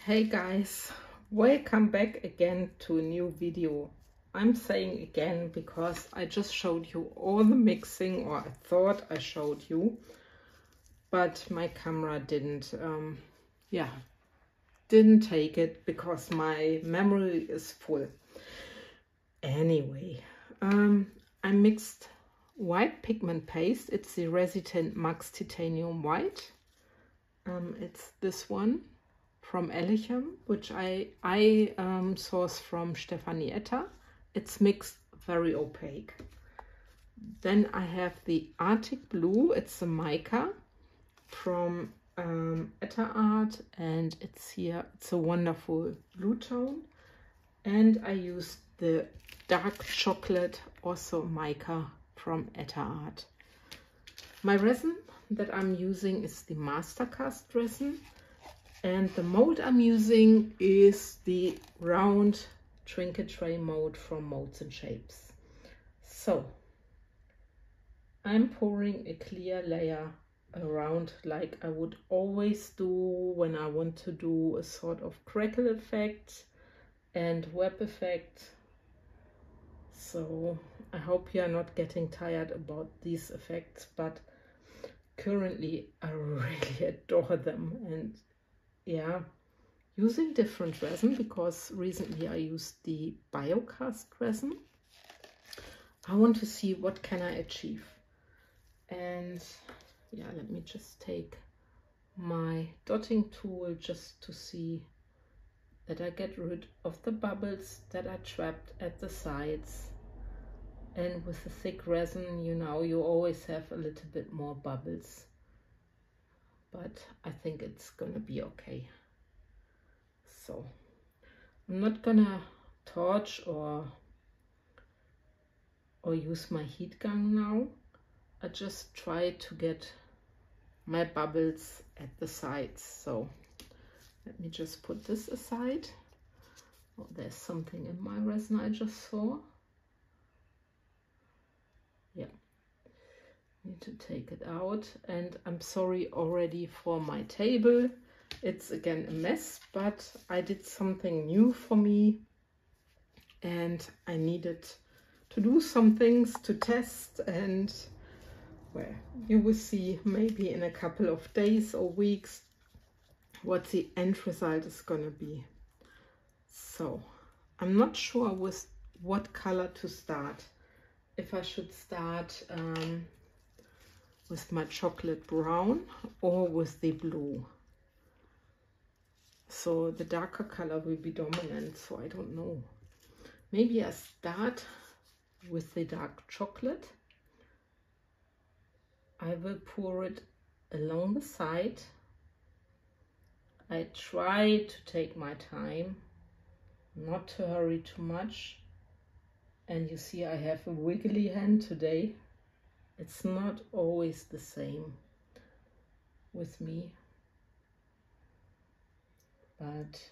Hey guys, welcome back again to a new video. I'm saying again because I just showed you all the mixing, or I thought I showed you, but my camera didn't take it because my memory is full. Anyway, I mixed white pigment paste. It's the Resident Max Titanium White. It's this one from Elechem, which I sourced from Stephanie Etter. It's mixed very opaque. Then I have the Arctic Blue. It's a mica from Etter Art, and it's here. It's a wonderful blue tone. And I used the dark chocolate, also mica from Etter Art. My resin that I'm using is the Mastercast Resin. And the mold I'm using is the Round Trinket Tray mold from MoldsandShapes. So I'm pouring a clear layer around like I would always do when I want to do a sort of crackle effect and web effect. So I hope you are not getting tired about these effects, but currently I really adore them. And yeah, using different resin, because recently I used the Biocast resin. I want to see what can I achieve. And yeah, let me just take my dotting tool just to see that I get rid of the bubbles that are trapped at the sides. And with the thick resin, you know, you always have a little bit more bubbles. But I think it's gonna be okay. So I'm not gonna torch or use my heat gun now. I just try to get my bubbles at the sides. So let me just put this aside. Oh, there's something in my resin I just saw. Yeah. Need to take it out, and I'm sorry already for my table. It's again a mess, but I did something new for me and I needed to do some things to test, and well, you will see maybe in a couple of days or weeks what the end result is gonna be. So I'm not sure with what color to start. If I should start with my chocolate brown or with the blue. So the darker color will be dominant, so I don't know. Maybe I start with the dark chocolate. I will pour it along the side. I try to take my time, not to hurry too much. And you see I have a wiggly hand today. It's not always the same with me, but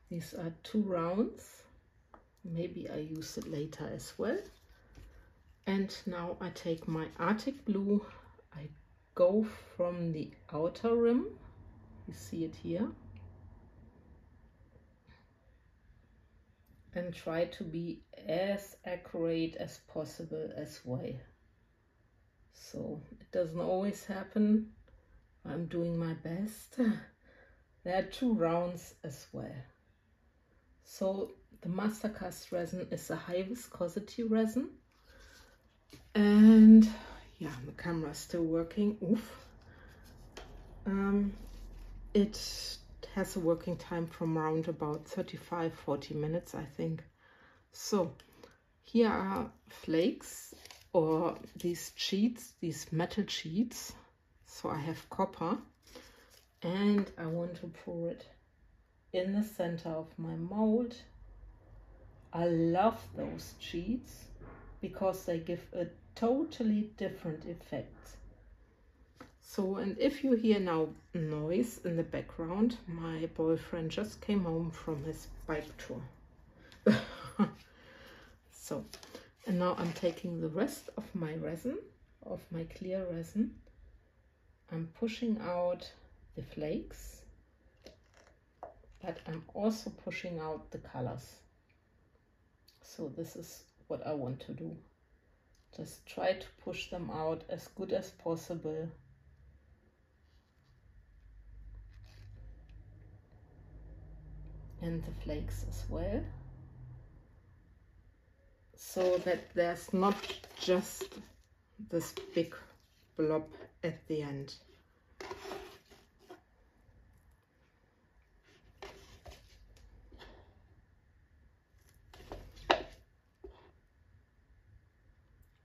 these are 2 rounds. Maybe I use it later as well. And now I take my Arctic Blue. I go from the outer rim. You see it here. And try to be as accurate as possible as well. So it doesn't always happen. I'm doing my best. There are 2 rounds as well. So the Mastercast resin is a high viscosity resin. And yeah, the camera is still working. Oof. It has a working time from around about 35-40 minutes, I think. So here are flakes, or these sheets, these metal sheets. So I have copper, and I want to pour it in the center of my mold. I love those sheets because they give a totally different effect. So, and if you hear now noise in the background, my boyfriend just came home from his bike tour. So, and now I'm taking the rest of my resin, of my clear resin. I'm pushing out the flakes but I'm also pushing out the colors. So this is what I want to do. Just try to push them out as good as possible. And the flakes as well. So that there's not just this big blob at the end.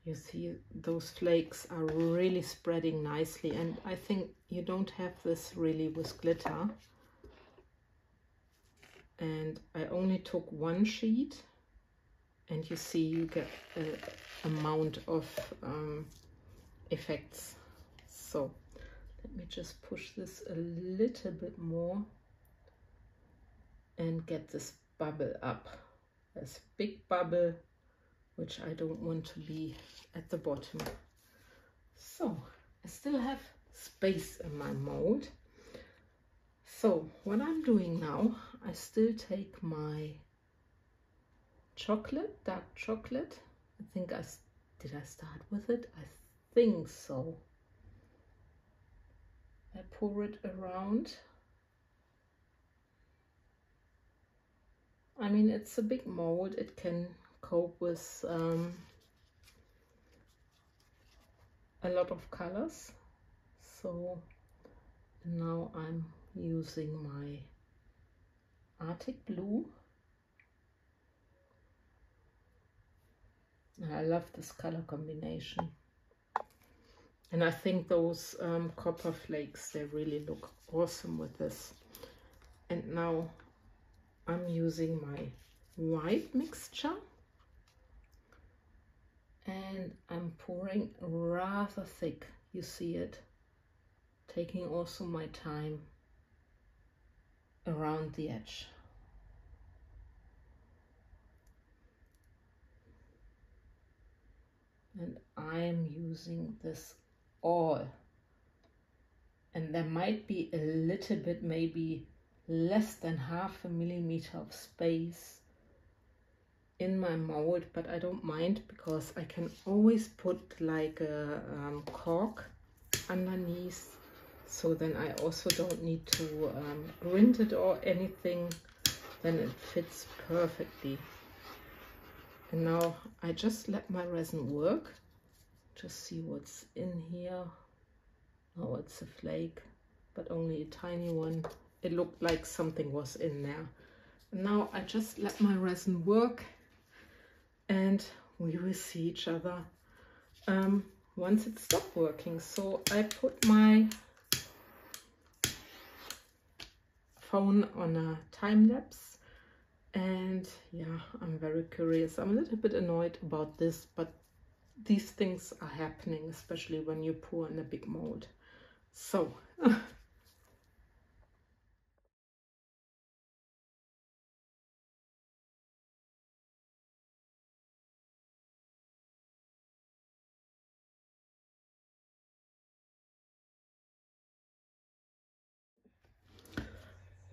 You see those flakes are really spreading nicely, and I think you don't have this really with glitter. And I only took one sheet, and you see you get an amount of effects. So let me just push this a little bit more and get this bubble up. This big bubble, which I don't want to be at the bottom. So I still have space in my mold. So what I'm doing now, I still take my chocolate, dark chocolate. I think did I start with it? I think so. I pour it around. I mean, it's a big mold. It can cope with a lot of colors. So now I'm using my Arctic Blue. I love this color combination. And I think those copper flakes, they really look awesome with this. And now I'm using my white mixture. And I'm pouring rather thick, you see it. Taking also my time around the edge. And I am using this all. And there might be a little bit, maybe less than 0.5 millimeter of space in my mold, but I don't mind because I can always put like a cork underneath, so then I also don't need to grind it or anything, then it fits perfectly. And now I just let my resin work, just see what's in here. Oh, it's a flake, but only a tiny one. It looked like something was in there. And now I just let my resin work, and we will see each other once it stopped working. So I put my phone on a time lapse, and yeah, I'm very curious. I'm a little bit annoyed about this, but these things are happening, especially when you pour in a big mold. So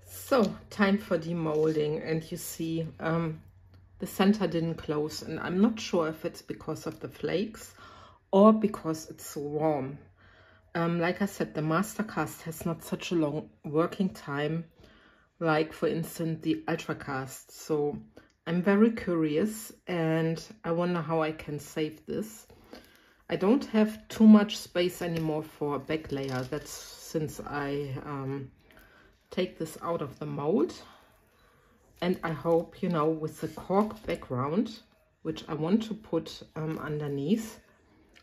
so time for demolding, and you see the center didn't close, and I'm not sure if it's because of the flakes or because it's so warm. Like I said, the Mastercast has not such a long working time, like for instance the Ultracast. So I'm very curious, and I wonder how I can save this. I don't have too much space anymore for a back layer. That's since I take this out of the mold. And I hope, you know, with the cork background, which I want to put underneath.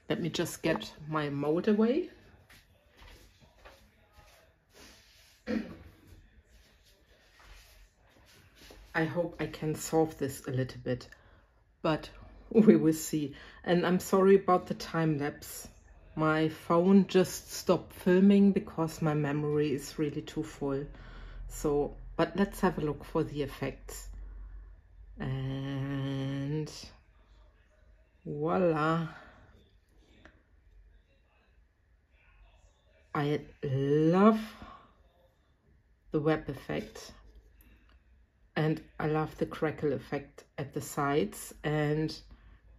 Let me just get my mold away. I hope I can solve this a little bit, but we will see. And I'm sorry about the time lapse. My phone just stopped filming because my memory is really too full. So, but let's have a look for the effects. And voila. I love the web effect. and I love the crackle effect at the sides. And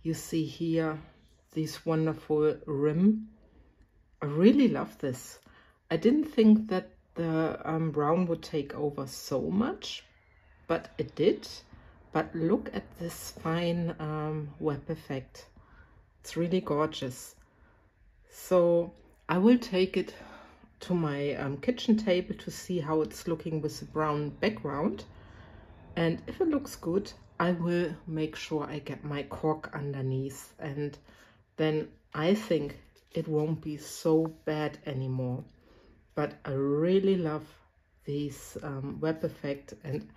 you see here this wonderful rim. I really love this. I didn't think that the brown would take over so much, but it did. But look at this fine web effect. It's really gorgeous. So I will take it to my kitchen table to see how it's looking with the brown background. And if it looks good, I will make sure I get my cork underneath, and then I think it won't be so bad anymore. But I really love this web effect, and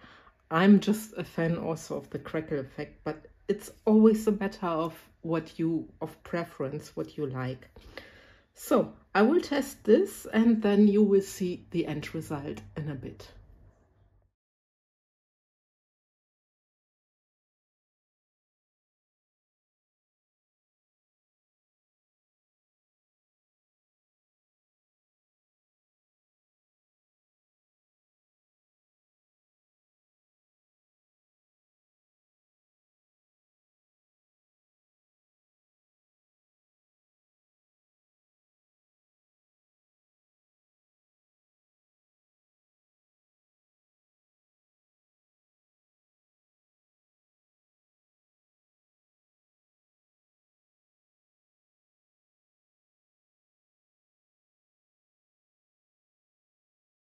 I'm just a fan also of the crackle effect, but it's always a matter of of preference, what you like. So I will test this, and then you will see the end result in a bit.